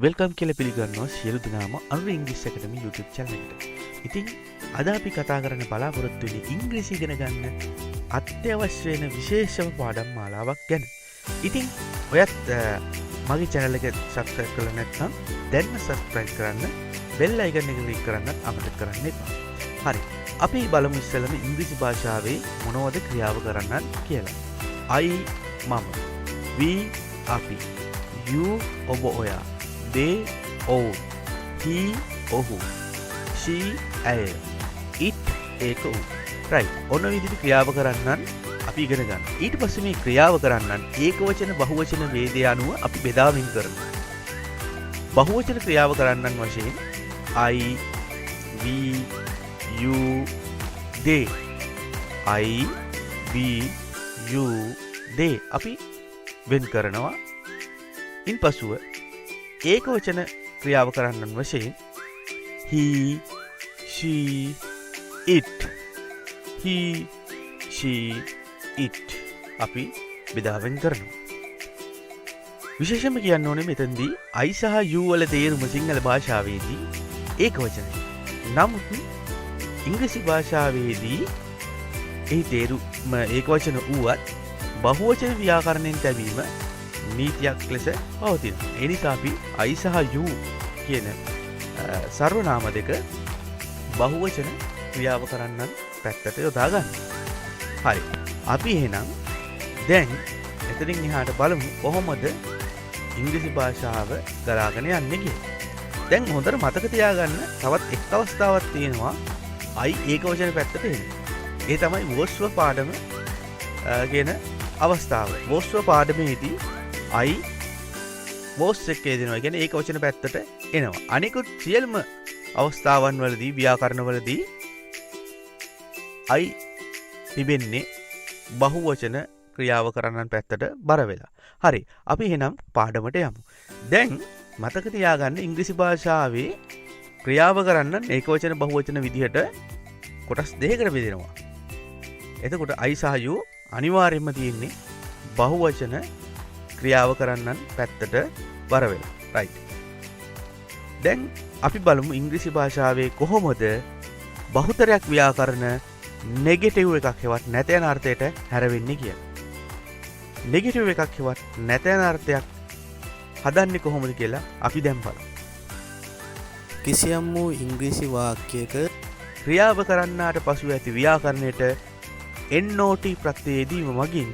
Welcome කියලා පිළිගන්නවා සියලු දෙනාම අනුර ඉංග්‍රීසි ඇකඩමි YouTube channel එකට. ඉතින් අද අපි කතා කරන්න බලාපොරොත්තු වෙන්නේ ඉංග්‍රීසි ඉගෙන ගන්න අත්‍යවශ්‍ය වෙන විශේෂම පාඩම් මාලාවක් ගැන. ඉතින් ඔයත් මගේ channel එක subscribe කරලා නැත්නම් දැන්ම subscribe කරන්න, bell icon එක click කරන්න අමතක කරන්න එපා. හරි. අපි බලමු ඉස්සෙල්ලාම ඉංග්‍රීසි භාෂාවේ මොනවද ක්‍රියාව කරන්න කියලා. I මම, we අපි, you ඔබ ඔයා, they ඔවුන්, he ඔහු, she ඇය, it ඒක ඌ. right. ඔන්න විදිහට ක්‍රියාව කරන්නන් අපි ඉගෙන ගන්න. ඊට පස්සේ මේ ක්‍රියාව කරන්නන් ඒකවචන බහුවචන වේදය අනුව අපි බෙදා වෙන් කරනවා. බහුවචන ක්‍රියාව කරන්නන් වශයෙන් I, we, you, they. I, we, you, they අපි වෙන් කරනවා. ඉන්පසුව ඒකවචන ක්‍රියාව කරන්නන් වශයෙන් he, she, it. he, she, it අපි බෙදා වෙන් කරනවා. විශේෂයෙන්ම කියන්න ඕනේ මෙතනදී I සහ you වල තේරුම සිංහල භාෂාවේදී ඒකවචනයි. නමුත් ඉංග්‍රීසි භාෂාවේදී ඒ තේරුම ඒකවචන වුවත් බහුවචන ව්‍යාකරණයෙන් තැබීම නීතියක් ලෙස පවතිනවා. ඒ නිසා අපි I සහ you කියන සර්වනාම දෙක බහුවචන ක්‍රියාව කරන්නන් පැත්තට යොදා ගන්න. හරි. අපි එහෙනම් දැන් එතනින් එහාට බලමු කොහොමද ඉංග්‍රීසි භාෂාව ගලාගෙන යන්නේ කියලා. දැන් හොඳට මතක තියාගන්න තවත් එක් අවස්ථාවක් තියෙනවා I ඒකවචන පැත්තට එන්නේ. ඒ තමයි වෝස්ව පාඩම කියන අවස්ථාව. වෝස්ව පාඩමේදී I වෝස් එකේ දෙනවා. කියන්නේ ඒකවචන පැත්තට එනවා. අනිකුත් සියලුම අවස්ථාවන් වලදී ව්‍යාකරණ වලදී I තිබෙන්නේ බහුවචන ක්‍රියාව කරන්නන් පැත්තට බර වෙලා. හරි. අපි එහෙනම් පාඩමට යමු. දැන් මතක තියාගන්න ඉංග්‍රීසි භාෂාවේ ක්‍රියාව කරන්නන් ඒකවචන බහුවචන විදිහට කොටස් දෙකකට බෙදෙනවා. එතකොට I සහ you අනිවාර්යයෙන්ම තියෙන්නේ බහුවචන ක්‍රියාව කරන්නන් පැත්තට බර වෙලා. right. දැන් අපි බලමු ඉංග්‍රීසි භාෂාවේ කොහොමද බහුතරයක් ව්‍යාකරණ නෙගටිව් එකක් හෙවත් නැත යන අර්ථයට හැරෙන්නේ කියලා. නෙගටිව් එකක් හෙවත් නැත යන අර්ථයක් හදන්නේ කොහොමද කියලා අපි දැන් බලමු. කිසියම් වූ ඉංග්‍රීසි වාක්‍යයක ක්‍රියාව කරන්නාට පසු ඇති ව්‍යාකරණයට NOT ප්‍රත්‍යයේදීම මගින්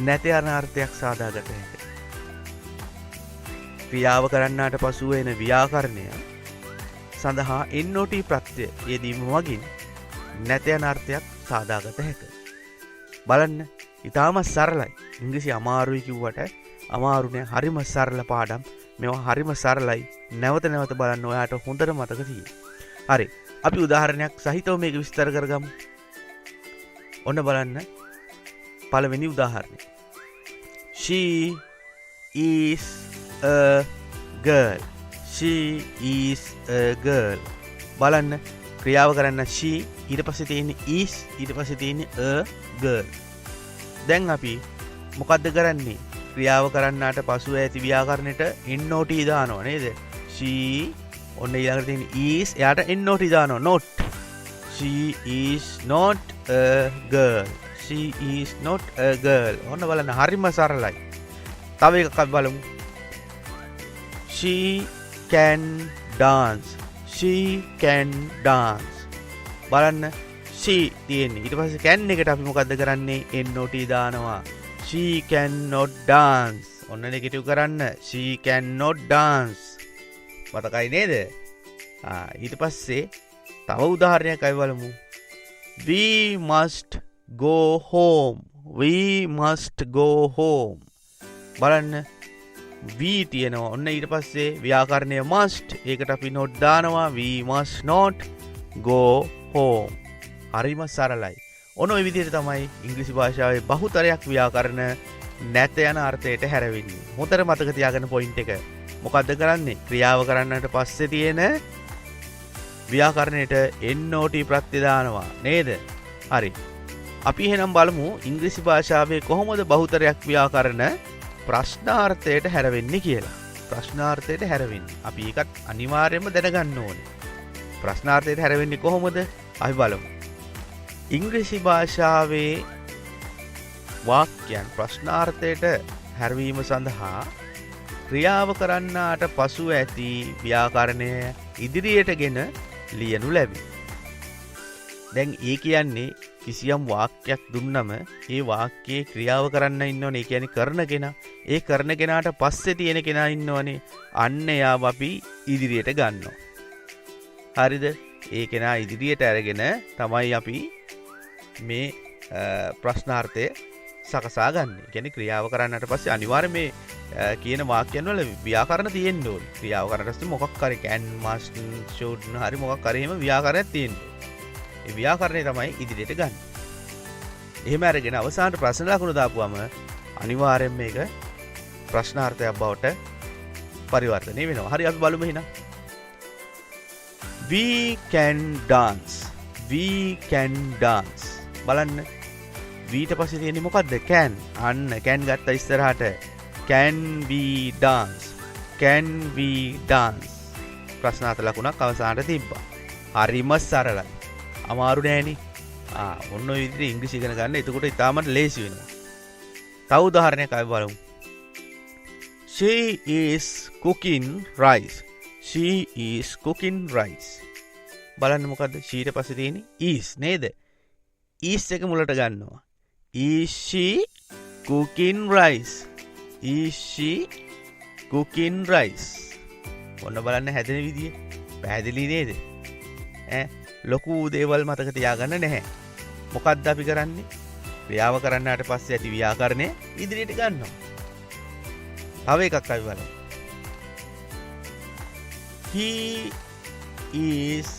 නැත යන අර්ථයක් සාදාගත හැකියි. ක්‍රියාව කරන්නාට පසු එන ව්‍යාකරණය සඳහා NOT ප්‍රත්‍යය යෙදීම මගින් නැත යන අර්ථයක් සාදාගත හැකියි. බලන්න, ඉතාමත් සරලයි. ඉංග්‍රීසි අමාරුයි කිව්වට අමාරු නෑ. හරිම සරල පාඩම්. මේවා හරිම සරලයි. නැවත නැවත බලන්න ඔයාට හොඳට මතක තියෙයි. හරි. අපි උදාහරණයක් සහිතව මේක විස්තර කරගමු. ඔන්න බලන්න. පළවෙනි උදාහරණය. She is a girl. She is a girl. බලන්න, ක්‍රියාව කරන්න she, ඊට පස්සේ තියෙන්නේ is, ඊට පස්සේ තියෙන්නේ a girl. දැන් අපි මොකද්ද කරන්නේ? ක්‍රියාව කරන්නාට පසු ඇති ව්‍යාකරණයට NOT දානවා නේද? she ඔන්න ඊළඟට තියෙන is, එයාට NOT දානවා not. she is not a girl. she is not a girl. ඔන්න බලන්න, හරිම සරලයි. තව එකක් අපි බලමු. she can dance. she can dance. බලන්න, she තියෙන්නේ. ඊට පස්සේ can එකට අපි මොකද්ද කරන්නේ? NOT දානවා. she cannot dance. ඔන්න නෙගටිව් කරන්න. she cannot dance. මතකයි නේද? ඊට පස්සේ තව උදාහරණයක් අපි බලමු. we must go home. we must go home. බලන්න, we තියෙනවා. ඔන්න ඊට පස්සේ ව්‍යාකරණය must. ඒකට අපි not දානවා. we must not go home. හරිම සරලයි. ඔන්න ඔය විදිහට තමයි ඉංග්‍රීසි භාෂාවේ බහුතරයක් ව්‍යාකරණ නැත යන අර්ථයට හැරෙන්නේ. හොඳට මතක තියාගන්න පොයින්ට් එක. මොකද්ද කරන්නේ? ක්‍රියාව කරන්නට පස්සේ තියෙන ව්‍යාකරණයට NOT ප්‍රත්‍ය දානවා නේද? හරි. අපි එහෙනම් බලමු ඉංග්‍රීසි භාෂාවේ කොහොමද බහුතරයක් ව්‍යාකරණ ප්‍රශ්නාර්ථයට හැරෙන්නේ කියලා. ප්‍රශ්නාර්ථයට හැරවෙන්නේ. අපි ඒකත් අනිවාර්යයෙන්ම දැනගන්න ඕනේ. ප්‍රශ්නාර්ථයට හැරවෙන්නේ කොහොමද? අපි බලමු. ඉංග්‍රීසි භාෂාවේ වාක්‍යයන් ප්‍රශ්නාර්ථයට හැරවීම සඳහා ක්‍රියාව කරන්නාට පසු ඇති ව්‍යාකරණය ඉදිරියට ගෙන ලියනු ලැබේ. දැන් ඒ කියන්නේ කිසියම් වාක්‍යයක් දුන්නම ඒ වාක්‍යයේ ක්‍රියාව කරන්න ඉන්නවනේ. ඒ කියන්නේ කරන කෙනා. ඒ කරන කෙනාට පස්සේ තියෙන කෙනා ඉන්නවනේ. අන්න එයාව අපි ඉදිරියට ගන්නවා. හරිද? ඒ කෙනා ඉදිරියට අරගෙන තමයි අපි මේ ප්‍රශ්නාර්ථය සකසා ගන්න. ඒ කියන්නේ ක්‍රියාව කරන්නට පස්සේ අනිවාර්යයෙන් මේ කියන වාක්‍යයන් වල ව්‍යාකරණ තියෙන්න ඕනේ. ක්‍රියාව කරන්නට පස්සේ මොකක් හරි can must should හරි මොකක් හරි එහෙම ව්‍යාකරණයක් තියෙන්න ඕනේ. ඒ ව්‍යාකරණය තමයි ඉදිරියට ගන්න. එහෙම අරගෙන අවසානට ප්‍රශ්න ලකුණු දාපුවම අනිවාර්යෙන් මේක ප්‍රශ්නාර්ථයක් බවට පරිවර්තනය වෙනවා. හරි අපි බලමු එහෙනම්. We can dance. We can dance. බලන්න. ඊට පස්සේ තියෙන්නේ මොකද්ද? can. අන්න can ගත්ත ඉස්සරහට can we dance. Can we dance. ප්‍රශ්නාර්ථ ලකුණක් අවසානට තිබ්බා. හරිම සරලයි. අමාරු නෑනේ. ඔන්න ඔය විදිහට ඉංග්‍රීසි ඉගෙන ගන්න. එතකොට ඉතාමත් ලේසි වෙනවා. තව උදාහරණයක් අපි බලමු. She is cooking rice. She is cooking rice. බලන්න මොකද්ද? she ඊට පස්සේ තියෙන්නේ is නේද? is එක මුලට ගන්නවා. Is she cooking rice? Is she cooking rice? ඔන්න බලන්න හැදෙන විදිය. පැහැදිලි නේද? ලොකු දේවල් මතක තියාගන්න නැහැ. මොකක්ද අපි කරන්නේ? ක්‍රියාව කරන්නාට පස්සේ ඇති ව්‍යාකරණය ඉදිරියට ගන්නවා. තව එකක් අපි බලමු. He is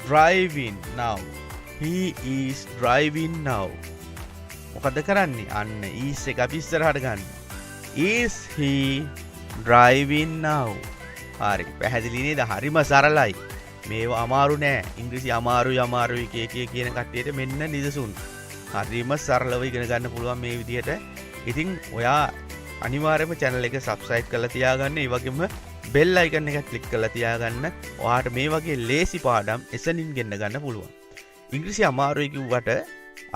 driving now. He is driving now. මොකද කරන්නේ? අන්න is එක අපි ඉස්සරහට ගන්න. Is he driving now? හරි. පැහැදිලි නේද? හරිම සරලයි. මේවා අමාරු නෑ. ඉංග්‍රීසි අමාරුයි කියන කට්ටියට මෙන්න නිදසුන්. හරිම සරලව ඉගෙන ගන්න පුළුවන් මේ විදිහට. ඉතින් ඔයා අනිවාර්යයෙන්ම channel එක subscribe කරලා තියාගන්න. ඒ වගේම bell icon එක click කරලා තියාගන්න. ඔයාට මේ වගේ ලේසි පාඩම් එසනින් ගෙන්න ගන්න පුළුවන්. ඉංග්‍රීසි අමාරුයි කිව්වට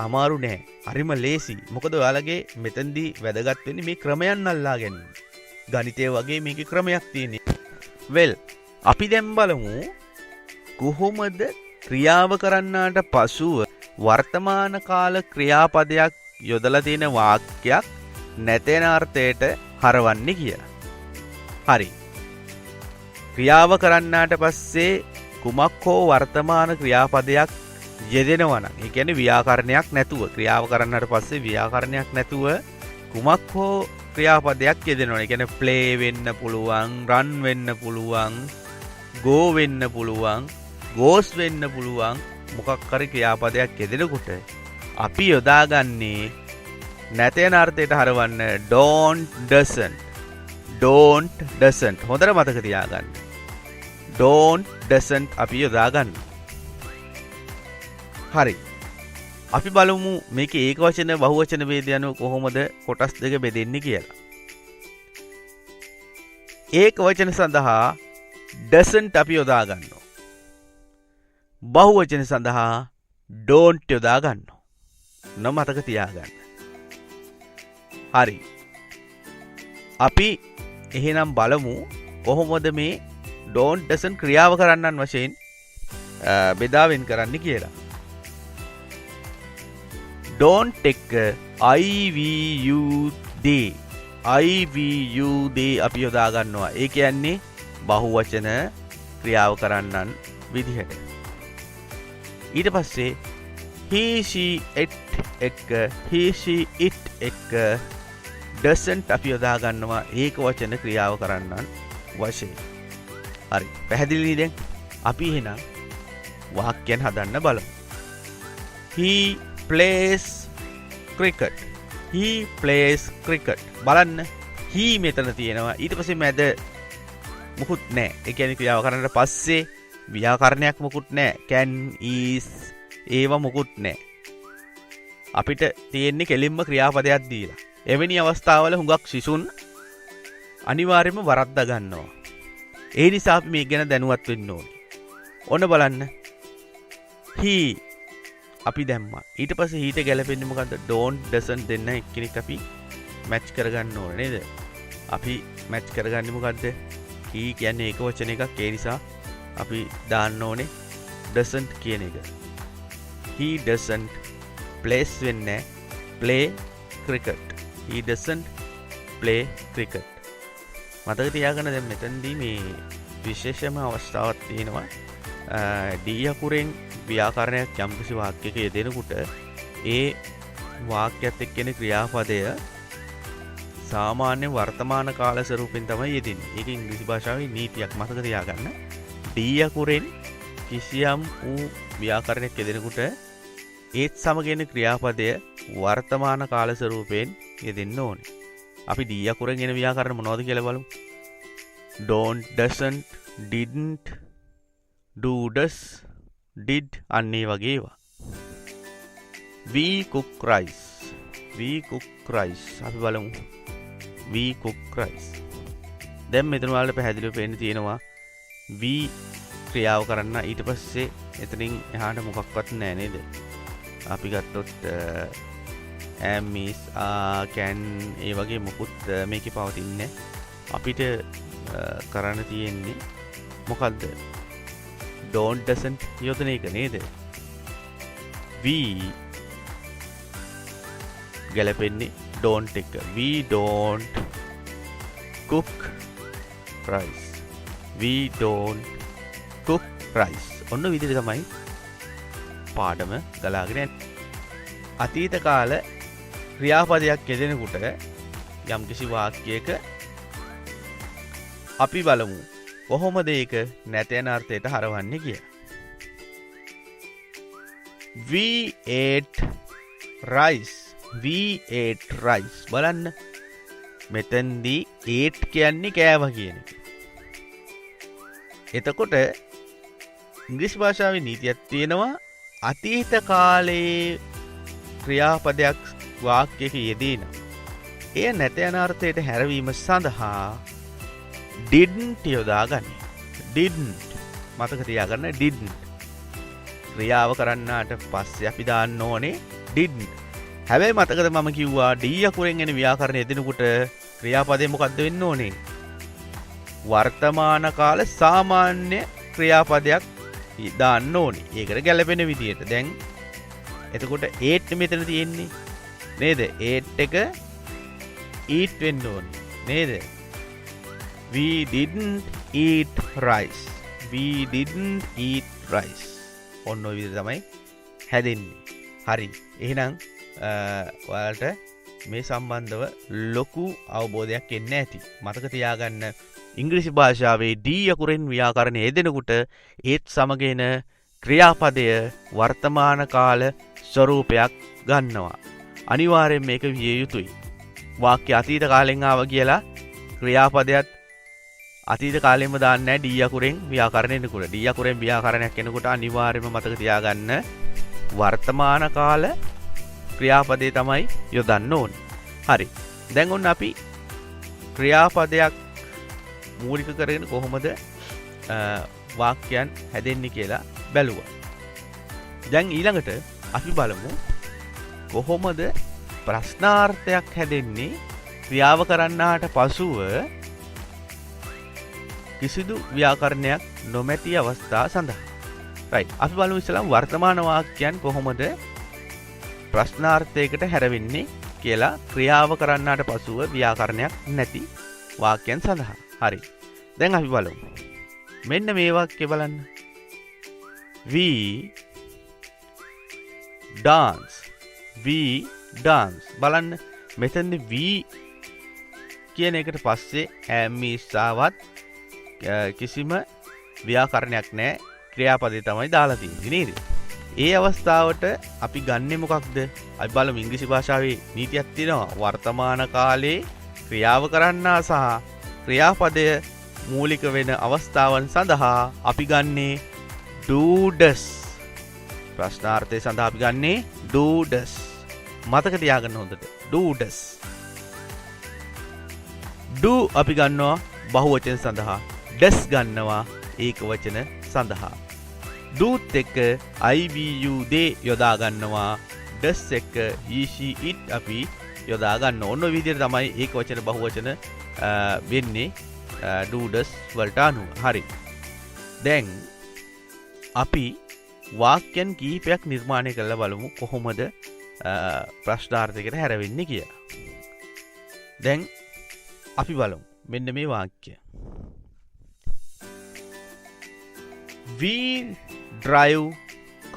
අමාරු නෑ. හරිම ලේසි. මොකද ඔයාලගේ මෙතනදී වැදගත් වෙන්නේ මේ ක්‍රමයන් අල්ලා ගැනීම. ගණිතය වගේ මේකේ ක්‍රමයක් තියෙනවා. well අපි දැන් බලමු කොහොමද ක්‍රියාව කරන්නාට පසුව වර්තමාන කාල ක්‍රියාපදයක් යොදලා තියෙන වාක්‍යයක් නැතෙන අර්ථයට හරවන්නේ කියලා. හරි. ක්‍රියාව කරන්නාට පස්සේ කුමක් හෝ වර්තමාන ක්‍රියාපදයක් යෙදෙනවා නම්, ඒ කියන්නේ ව්‍යාකරණයක් නැතුව ක්‍රියාව කරන්නාට පස්සේ ව්‍යාකරණයක් නැතුව කුමක් හෝ ක්‍රියාපදයක් යෙදෙනවා. ඒ කියන්නේ play වෙන්න පුළුවන්, run වෙන්න පුළුවන්, go වෙන්න පුළුවන්, goes වෙන්න පුළුවන්. මොකක් හරි ක්‍රියාපදයක් යෙදෙනකොට අපි යොදාගන්නේ නැතෙන අර්ථයට හරවන්න don't, doesn't. don't, doesn't. හොඳට මතක තියාගන්න. don't, doesn't අපි යොදාගන්න. හරි. අපි බලමු මේක ඒක වචන බහුවචන ભેද යන කොහොමද කොටස් දෙක බෙදෙන්නේ කියලා. ඒක වචන සඳහා doesn't අපි යොදා ගන්නවා. බහුවචන සඳහා don't යොදා ගන්නවා. මතක තියාගන්න. හරි. අපි එහෙනම් බලමු කොහොමද මේ don't, doesn't ක්‍රියාව කරන්නන් වශයෙන් බෙදාවෙන් කරන්න කියලා. don't එක IVUD අපි යොදා ගන්නවා. ඒ කියන්නේ බහුවචන ක්‍රියාව කරන්නන් විදිහට. ඊට පස්සේ he, she, it එක doesn't අපි යොදා ගන්නවා ඒක වචන ක්‍රියාව කරන්නන් වශයෙන්. හරි. පැහැදිලි නේද? අපි එහෙනම් වාක්‍යයන් හදන්න බලමු. he plays cricket. he plays cricket. බලන්න he මෙතන තියෙනවා. ඊට පස්සේ මැද මුකුත් නැහැ. ඒ කියන්නේ ක්‍රියාව කරන්නට පස්සේ ව්‍යාකරණයක් මුකුත් නැහැ. can, is ඒව මුකුත් නැහැ. අපිට තියෙන්නේ කෙලින්ම ක්‍රියාපදයක් දීලා. එවැනි අවස්ථාවල හුඟක් සිසුන් අනිවාර්යයෙන්ම වරද්දා ගන්නවා. ඒ නිසා අපි මේක ගැන දැනුවත් වෙන්න ඕනේ. ඔන්න බලන්න. he අපි දැම්මා. ඊට පස්සේ heට ගැලපෙන්නේ මොකද්ද? don't doesn't දෙන්න එක්කෙනෙක් අපි මැච් කරගන්න ඕනේ නේද? අපි මැච් කරගන්නේ මොකද්ද? he කියන්නේ ඒක වචන එකක්. ඒ නිසා අපි දාන්න ඕනේ doesn't කියන එක. he doesn't plays වෙන්නේ play cricket. he doesn't play cricket. මතක තියාගන්න දැන් මෙතනදී මේ විශේෂම අවස්ථාවක් තියෙනවා. දී අකුරෙන් ව්‍යාකරණයක් යම්කිසි වාක්‍යයක යෙදෙනකොට ඒ වාක්‍යයත් එක්කෙන ක්‍රියාපදය සාමාන්‍ය වර්තමාන කාල ස්වරූපෙන් තමයි යෙදෙන්නේ. ඒක ඉංග්‍රීසි භාෂාවේ නීතියක් මතක තියාගන්න. දී අකුරෙන් කිසියම් වූ ව්‍යාකරණයක් යෙදෙනකොට ඒත් සමග ක්‍රියාපදය වර්තමාන කාල ස්වරූපයෙන් යෙදෙන්න ඕනේ. අපි දී අකුරෙන් එන ව්‍යාකරණ මොනවද කියලා බලමු. don't, doesn't, didn't, do, does, did අන්නේ වගේ ඒවා. we cook rice. we cook rice. අපි බලමු. we cook rice. දැන් මෙතන වලට පැහැදිලිව පේන්න තියෙනවා we ක්‍රියාව කරන්න ඊට පස්සේ එතනින් එහාට මොකක්වත් නැහැ නේද? අපි ගත්තොත් am, is, can ඒ වගේ මොකුත් මේකේ පවතින්නේ. අපිට කරන්න තියෙන්නේ මොකද්ද? don't, doesn't යොදන එක නේද? we ගැලපෙන්නේ don't එක. we don't cook rice. we don't cook rice. ඔන්න විදිහට තමයි පාඩම ගලාගෙන යන්නේ. අතීත කාල ක්‍රියාපදයක් යෙදෙනකොට යම්කිසි වාක්‍යයක අපි බලමු කොහොමද ඒක නැත යන අර්ථයට හරවන්නේ කියලා. we ate rice. we ate rice. බලන්න මෙතෙන්දී ate කියන්නේ කෑවා කියන එක. එතකොට ඉංග්‍රීසි භාෂාවේ නීතියක් තියෙනවා අතීත කාලයේ ක්‍රියාපදයක් වාක්‍යයක යෙදෙන එය නැත යන අර්ථයට හැරවීම සඳහා didn't යොදා ගන්න. didn't මතක තියාගන්න didn't. ක්‍රියාව කරන්නාට පස්සේ අපි දාන්න ඕනේ didn't. හැබැයි මතකද මම කිව්වා D අකුරෙන් එන ව්‍යාකරණ යෙදෙනකොට ක්‍රියාපදේ මොකද්ද වෙන්න ඕනේ? වර්තමාන කාල සාමාන්‍ය ක්‍රියාපදයක් දාන්න ඕනේ. ඒකට ගැලපෙන විදියට. දැන් එතකොට ඒට් මෙතන තියෙන්නේ නේද? ඒට් එක eat වෙන්න ඕනේ නේද? we didn't eat rice. we didn't eat rice. ඔන්න ඔය විදිහට තමයි හැදෙන්නේ. හරි. එහෙනම් ඔයාලට මේ සම්බන්ධව ලොකු අවබෝධයක් එන්න ඇති. මතක තියාගන්න ඉංග්‍රීසි භාෂාවේ D අකුරෙන් ව්‍යාකරණ යෙදෙනකොට ඒත් සමග ක්‍රියාපදය වර්තමාන කාල ස්වරූපයක් ගන්නවා. අනිවාර්යෙන් මේක විය යුතුයි. වාක්‍ය අතීත කාලෙන් ආව කියලා ක්‍රියාපදයක් අතීත කාලෙම දාන්නේ නැහැ D අකුරෙන් ව්‍යාකරණ එනකොට. D අකුරෙන් ව්‍යාකරණයක් එනකොට අනිවාර්යයෙන්ම මතක තියාගන්න වර්තමාන කාල ක්‍රියාපදේ තමයි යොදන්න ඕනේ. හරි. දැන් ඔන්න අපි ක්‍රියාපදයක් මූලික කරගෙන කොහොමද වාක්‍යයන් හැදෙන්නේ කියලා බැලුවා. දැන් ඊළඟට අපි බලමු කොහොමද ප්‍රශ්නාර්ථයක් හැදෙන්නේ ක්‍රියාව කරන්නාට පසුව කිසිදු ව්‍යාකරණයක් නොමැති අවස්ථා සඳහා. right. අපි බලමු ඉස්සෙල්ලා වර්තමාන වාක්‍යයන් කොහොමද ප්‍රශ්නාර්ථයකට හැරෙන්නේ කියලා ක්‍රියාව කරන්නාට පසුව ව්‍යාකරණයක් නැති වාක්‍යයන් සඳහා. හරි. දැන් අපි බලමු. මෙන්න මේ වාක්‍ය බලන්න. we dance. we dance. බලන්න මෙතනදී we කියන එකට පස්සේ am is ආවත් කිසිම ව්‍යාකරණයක් නැහැ. ක්‍රියාපදේ තමයි දාලා තියෙන්නේ නේද? ඒ අවස්ථාවට අපි ගන්නෙ මොකක්ද? අපි බලමු ඉංග්‍රීසි භාෂාවේ නීතියක් තියෙනවා. වර්තමාන කාලේ ක්‍රියාව කරන්නා සහ ක්‍රියාපදය මූලික වෙන අවස්ථාවන් සඳහා අපි ගන්නේ do does. ප්‍රශ්නාර්ථය සඳහා අපි ගන්නේ do does. මතක තියාගන්න හොඳට. do does. do අපි ගන්නවා බහුවචන සඳහා. does ගන්නවා ඒක වචන සඳහා. doත් එක්ක I-V-U they යොදා ගන්නවා. does එක්ක he she it අපි යොදා ගන්න. ඔන්න ඔය විදිහට තමයි ඒක වචන බහුවචන වෙන්නේ do does වලට අනුව. හරි. දැන් අපි වාක්‍යයන් කීපයක් නිර්මාණය කරලා බලමු කොහොමද ප්‍රශ්නාර්ථයකට හැරෙන්නේ කියලා. දැන් අපි බලමු මෙන්න මේ වාක්‍ය. We drive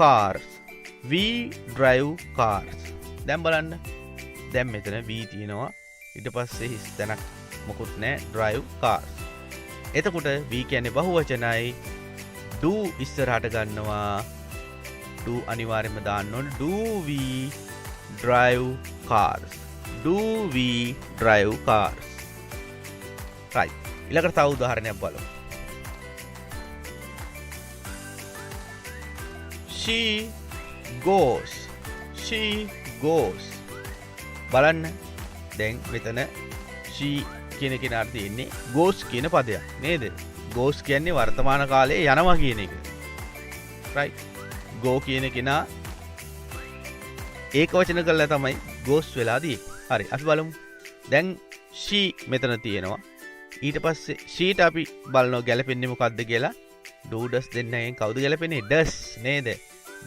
cars. We drive cars. දැන් බලන්න. දැන් මෙතන we තියෙනවා. ඊට පස්සේ හිස් තැනක් මොකුත් නැහැ. drive cars. එතකොට we කියන්නේ බහුවචනයි. do ඉස්සරහට ගන්නවා. do අනිවාර්යයෙන්ම දාන්න ඕනේ. do we drive cars. do we drive cars. right. ඊළඟට තව උදාහරණයක් බලමු. She goes. She goes. බලන්න. දැන් මෙතන she කියන කෙනාට තියෙන්නේ goes කියන පදයක් නේද? goes කියන්නේ වර්තමාන කාලයේ යනවා කියන එක. right. go කියන කෙනා ඒක වචන කරලා තමයි goes වෙලා තියෙන්නේ. හරි. අපි බලමු. දැන් she මෙතන තියෙනවා. ඊට පස්සේ sheට අපි බලනවා ගැලපෙන්නේ මොකද්ද කියලා. do does දෙන්නගෙන් කවුද ගැලපෙන්නේ? does නේද?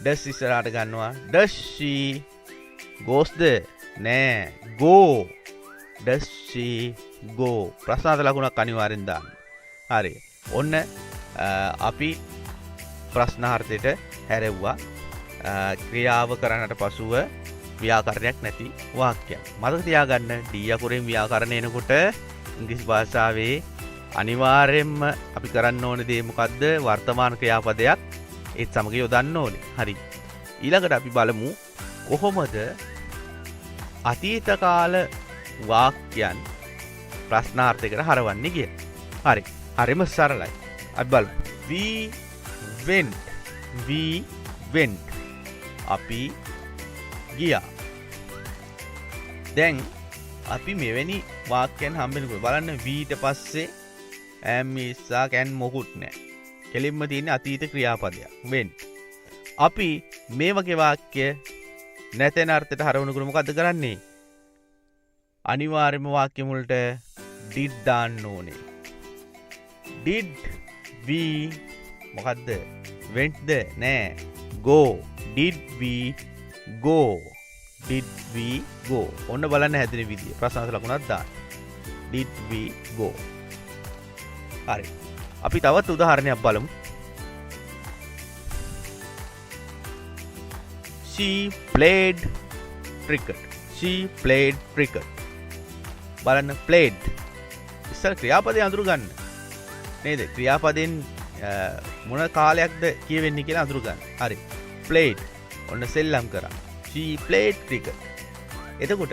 does ඉස්සරහට ගන්නවා. does she goes ද? නෑ. go. does she go? ප්‍රශ්නාර්ථ ලකුණක් අනිවාර්යෙන් දාන්න. හරි. ඔන්න අපි ප්‍රශ්නාර්ථයට හැරෙව්වා. ක්‍රියාව කරන්නට පසුව ව්‍යාකරණයක් නැති වාක්‍යයක්. මතක තියාගන්න ඩී අකුරෙන් ව්‍යාකරණ එනකොට ඉංග්‍රීසි භාෂාවේ අනිවාර්යයෙන්ම අපි කරන්න ඕන දේ මොකද්ද? වර්තමාන ක්‍රියාපදයක් ඒත් සමග යොදන්න ඕනේ. හරි. ඊළඟට අපි බලමු කොහොමද අතීත කාල වාක්‍යයන් ප්‍රශ්නාර්ථයකට හරවන්නේ කියලා. හරි. හරිම සරලයි. අපි බලමු. We went. We went. අපි ගියා. දැන් අපි මෙවැනි වාක්‍යයන් හම්බෙනකොට බලන්න we ඊට පස්සේ am is can මොකුත් නැහැ. කෙලින්ම තියෙන අතීත ක්‍රියාපදයක් went. අපි මේ වගේ වාක්‍ය නැතෙන අර්ථයට හරවනකොට මොකද්ද කරන්නේ? අනිවාර්යයෙන්ම වාක්‍ය මුලට did දාන්න ඕනේ. did we මොකද්ද? went ද? නෑ. go. did we go? did we go? ඔන්න බලන්න හැදෙන විදිය. ප්‍රශ්නාර්ථ ලකුණක් දාන්න. did we go? හරි. අපි තවත් උදාහරණයක් බලමු. She played cricket. She played cricket. බලන්න played. ඉස්සර ක්‍රියාපදේ අඳුරු ගන්න. නේද? ක්‍රියාපදෙන් මොන කාලයක්ද කියවෙන්නේ කියලා අඳුරු ගන්න. හරි. played. ඔන්න සෙල්ලම් කරා. She played cricket. එතකොට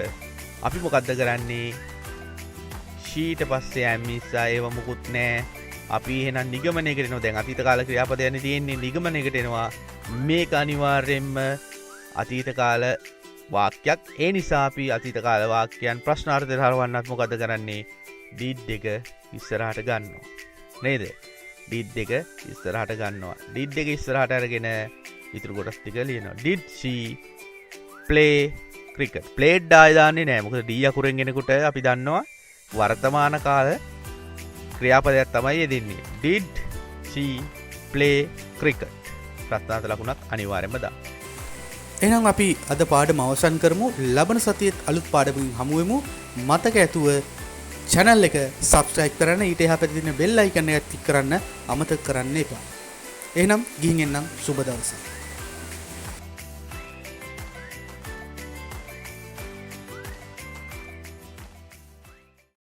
අපි මොකද්ද කරන්නේ? she ඊට පස්සේ am is ඒව මොකුත් නැහැ. අපි එහෙනම් නිගමනයකට එනවා. දැන් අතීත කාල ක්‍රියාපදයන්නේ තියෙන්නේ නිගමනයකට එනවා. මේක අනිවාර්යයෙන්ම අතීත කාල වාක්‍යයක්. ඒ නිසා අපි අතීත කාල වාක්‍යයන් ප්‍රශ්නාර්ථයට හරවන්නත් මොකද කරන්නේ? did එක ඉස්සරහට ගන්නවා. නේද? did එක ඉස්සරහට ගන්නවා. did එක ඉස්සරහට අරගෙන ඉතුරු කොටස් ටික ලියනවා. did she play cricket? played ආය දාන්නේ නැහැ. මොකද d අකුරෙන් එනකොට අපි දන්නවා වර්තමාන කාල ක්‍රියාපදයක් තමයි යෙදෙන්නේ. did she play cricket? ප්‍රශ්නාර්ථ ලකුණක් අනිවාර්යයෙන්ම දාන්න. එහෙනම් අපි අද පාඩම අවසන් කරමු. ලබන සතියේත් අලුත් පාඩමකින් හමු වෙමු. මතක ඇතුව channel එක subscribe කරන්න, ඊට එහා පැත්තේ තියෙන bell icon එක ක්ලික් කරන්න අමතක කරන්න එපා. එහෙනම් ගිහින් එන්නම්. සුබ දවසක්.